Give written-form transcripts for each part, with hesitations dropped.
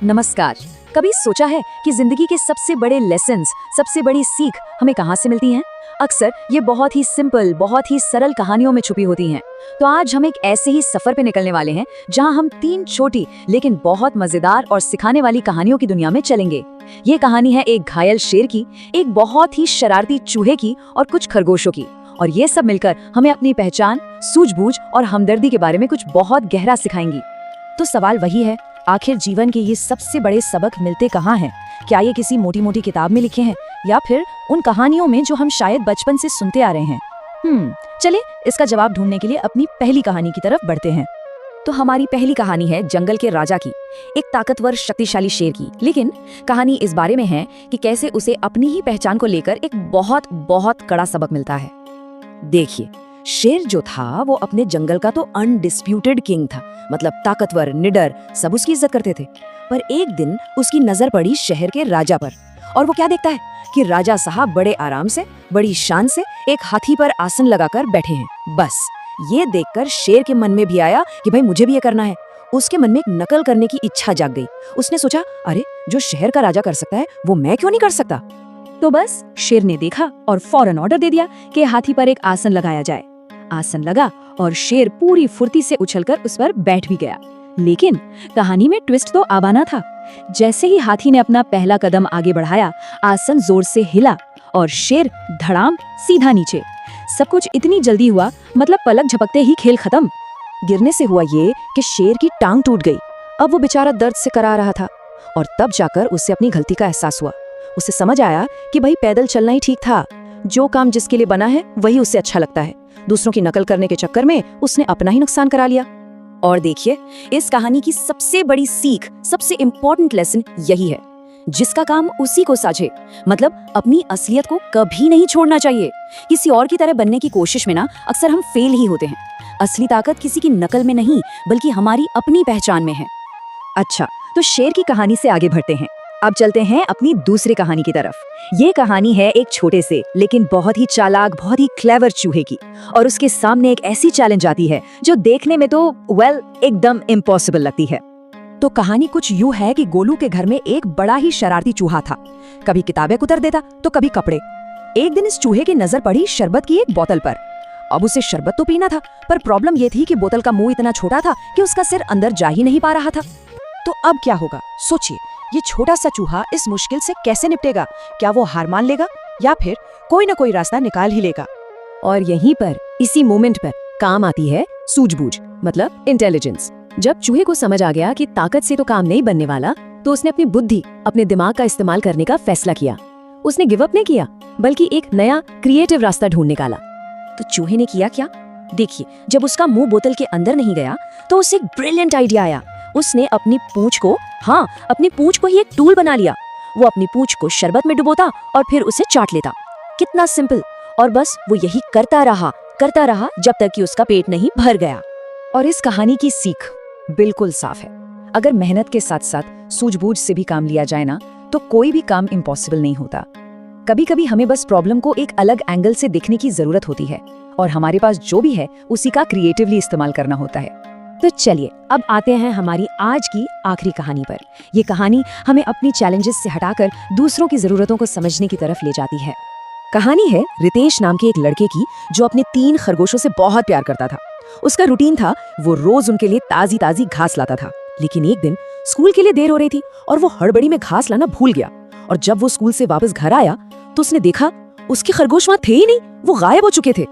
नमस्कार। कभी सोचा है कि जिंदगी के सबसे बड़े लेसन्स, सबसे बड़ी सीख हमें कहाँ से मिलती हैं? अक्सर ये बहुत ही सिंपल, बहुत ही सरल कहानियों में छुपी होती हैं। तो आज हम एक ऐसे ही सफर पे निकलने वाले हैं जहां हम 3 छोटी लेकिन बहुत मजेदार और सिखाने वाली कहानियों की दुनिया में चलेंगे। ये कहानी है एक घायल शेर की, एक बहुत ही शरारती चूहे की और कुछ खरगोशों की। और ये सब मिलकर हमें अपनी पहचान, सूझबूझ और हमदर्दी के बारे में कुछ बहुत गहरा सिखाएंगी। तो सवाल वही है, आखिर जीवन के ये सबसे बड़े सबक मिलते कहाँ हैं? क्या ये किसी मोटी मोटी किताब में लिखे हैं या फिर उन कहानियों में जो हम शायद बचपन से सुनते आ रहे हैं? चलिए इसका जवाब ढूंढने के लिए अपनी पहली कहानी की तरफ बढ़ते हैं। तो हमारी पहली कहानी है जंगल के राजा की, एक ताकतवर शक्तिशाली शेर की। लेकिन कहानी इस बारे में है कि कैसे उसे अपनी ही पहचान को लेकर एक बहुत बहुत कड़ा सबक मिलता है। देखिए, शेर जो था वो अपने जंगल का तो अनडिस्प्यूटेड किंग था, मतलब ताकतवर, निडर, सब उसकी इज्जत करते थे। पर एक दिन उसकी नजर पड़ी शहर के राजा पर, और वो क्या देखता है कि राजा साहब बड़े आराम से, बड़ी शान से एक हाथी पर आसन लगाकर बैठे हैं। बस ये देखकर शेर के मन में भी आया कि भाई मुझे भी ये करना है। उसके मन में एक नकल करने की इच्छा जाग गई। उसने सोचा, अरे जो शहर का राजा कर सकता है वो मैं क्यों नहीं कर सकता? तो बस शेर ने देखा और फौरन ऑर्डर दे दिया कि हाथी पर एक आसन लगाया जाए। आसन लगा और शेर पूरी फुर्ती से उछलकर उस पर बैठ भी गया। लेकिन कहानी में ट्विस्ट तो आबाना था। जैसे ही हाथी ने अपना पहला कदम आगे बढ़ाया, आसन जोर से हिला और शेर धड़ाम सीधा नीचे। सब कुछ इतनी जल्दी हुआ, मतलब पलक झपकते ही खेल खत्म। गिरने से हुआ ये कि शेर की टांग टूट गई। अब वो बेचारा दर्द से करा रहा था और तब जाकर उसे अपनी गलती का एहसास हुआ। उसे समझ आया कि भाई पैदल चलना ही ठीक था। जो काम जिसके लिए बना है वही उससे अच्छा लगता है। दूसरों की नकल करने के चक्कर में उसने अपना ही नुकसान करा लिया। और देखिए, इस कहानी की सबसे बड़ी सीख, सबसे इम्पोर्टेंट लेसन यही है, जिसका काम उसी को साझे, मतलब अपनी असलियत को कभी नहीं छोड़ना चाहिए। किसी और की तरह बनने की कोशिश में ना अक्सर हम फेल ही होते हैं। असली ताकत किसी की नकल में नहीं, बल्कि हमारी अपनी पहचान में है। अच्छा, तो शेर की कहानी से आगे बढ़ते हैं। अब चलते हैं अपनी दूसरी कहानी की तरफ। ये कहानी है एक छोटे से लेकिन बहुत ही चालाक, बहुत ही क्लेवर चूहे की, और उसके सामने एक ऐसी चैलेंज आती है जो देखने में तो एकदम इम्पॉसिबल लगती है। तो कहानी कुछ यूं है कि गोलू के घर में एक बड़ा ही शरारती चूहा था। कभी किताबें कुतर देता तो कभी कपड़े। एक दिन इस चूहे की नजर पड़ी शरबत की एक बोतल पर। अब उसे शरबत तो पीना था, पर प्रॉब्लम ये थी कि बोतल का मुंह इतना छोटा था कि उसका सिर अंदर जा ही नहीं पा रहा था। तो अब क्या होगा, सोचिए। ये छोटा सा चूहा इस मुश्किल से कैसे निपटेगा? क्या वो हार मान लेगा या फिर कोई ना कोई रास्ता निकाल ही लेगा? और यहीं पर, इसी मोमेंट पर काम आती है सूझबूझ, मतलब इंटेलिजेंस। जब चूहे को समझ आ गया कि ताकत से तो काम नहीं बनने वाला, तो उसने अपनी बुद्धि, अपने दिमाग का इस्तेमाल करने का फैसला किया। उसने गिव अप नहीं किया, बल्कि एक नया क्रिएटिव रास्ता ढूंढ निकाला। तो चूहे ने किया क्या? देखिए, जब उसका मुंह बोतल के अंदर नहीं गया तो उसे एक ब्रिलियंट आइडिया आया। उसने अपनी पूंछ को ही एक टूल बना लिया। वो अपनी पूंछ को शरबत में डुबोता और फिर उसे चाट लेता। कितना सिंपल। और बस वो यही करता रहा जब तक कि उसका पेट नहीं भर गया। और इस कहानी की सीख बिल्कुल साफ है। अगर मेहनत के साथ साथ सूझबूझ से भी काम लिया जाए ना, तो कोई भी काम इम्पॉसिबल नहीं होता। कभी कभी हमें बस प्रॉब्लम को एक अलग एंगल से देखने की जरूरत होती है, और हमारे पास जो भी है उसी का क्रिएटिवली इस्तेमाल करना होता है। तो चलिए अब आते हैं हमारी आज की आखिरी कहानी पर। ये कहानी हमें अपनी चैलेंजेस से हटाकर दूसरों की जरूरतों को समझने की तरफ ले जाती है। कहानी है रितेश नाम के एक लड़के की, जो अपने 3 खरगोशों से बहुत प्यार करता था। उसका रूटीन था, वो रोज उनके लिए ताजी ताजी घास लाता था। लेकिन एक दिन स्कूल के लिए देर हो रही थी और वो हड़बड़ी में घास लाना भूल गया। और जब वो स्कूल से वापस घर आया तो उसने देखा उसके खरगोश वहां थे ही नहीं, वो गायब हो चुके थे।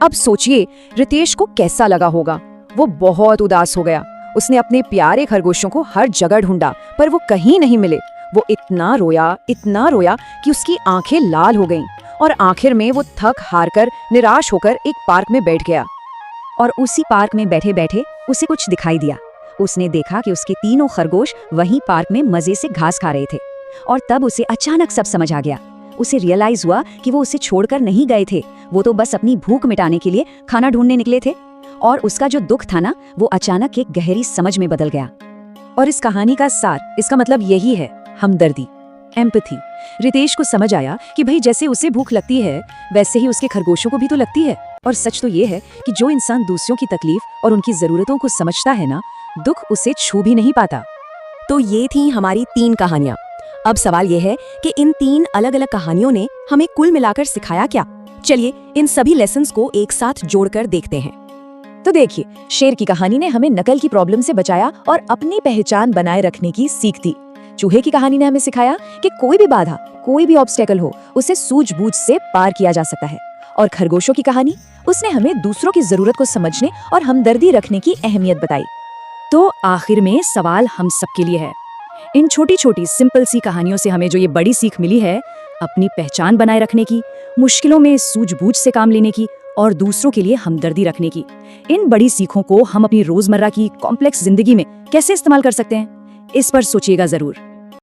अब सोचिए रितेश को कैसा लगा होगा। वो बहुत उदास हो गया। उसने अपने प्यारे खरगोशों को हर जगह ढूंढा, पर वो कहीं नहीं मिले। वो इतना रोया कि उसकी आंखें लाल हो गईं, और आखिर में वो थक हार कर, निराश होकर एक पार्क में बैठ गया। और उसी पार्क में बैठे बैठे उसे कुछ दिखाई दिया। उसने देखा कि उसके 3 खरगोश वहीं पार्क में मजे से घास खा रहे थे। और तब उसे अचानक सब समझ आ गया। उसे रियलाइज हुआ कि वो उसे छोड़कर नहीं गए थे, वो तो बस अपनी भूख मिटाने के लिए खाना ढूंढने निकले थे। और उसका जो दुख था ना, वो अचानक एक गहरी समझ में बदल गया। और इस कहानी का सार, इसका मतलब यही है, हमदर्दी, एम्पैथी। रितेश को समझ आया कि भाई जैसे उसे भूख लगती है वैसे ही उसके खरगोशों को भी तो लगती है। और सच तो ये है कि जो इंसान दूसरों की तकलीफ और उनकी जरूरतों को समझता है ना, दुख उसे छू भी नहीं पाता। तो ये थी हमारी 3 कहानियां। अब सवाल ये है कि इन 3 अलग-अलग कहानियों ने हमें कुल मिलाकर सिखाया क्या? चलिए इन सभी लेसन्स को एक साथ जोड़कर देखते हैं। तो देखिए, शेर की कहानी ने हमें नकल की प्रॉब्लम से बचाया और अपनी पहचान बनाए रखने की सीख दी। चूहे की कहानी ने हमें सिखाया कि कोई भी बाधा, कोई भी ऑब्स्टेकल हो, उसे सूझबूझ से पार किया जा सकता है। और खरगोशों की कहानी, उसने हमें दूसरों की जरूरत को समझने और हमदर्दी रखने की अहमियत बताई। तो आखिर में सवाल हम सबके लिए है, इन छोटी छोटी सिंपल सी कहानियों से हमें जो ये बड़ी सीख मिली है, अपनी पहचान बनाए रखने की, मुश्किलों में सूझबूझ से काम लेने की और दूसरों के लिए हमदर्दी रखने की, इन बड़ी सीखों को हम अपनी रोजमर्रा की कॉम्प्लेक्स जिंदगी में कैसे इस्तेमाल कर सकते हैं, इस पर सोचिएगा जरूर।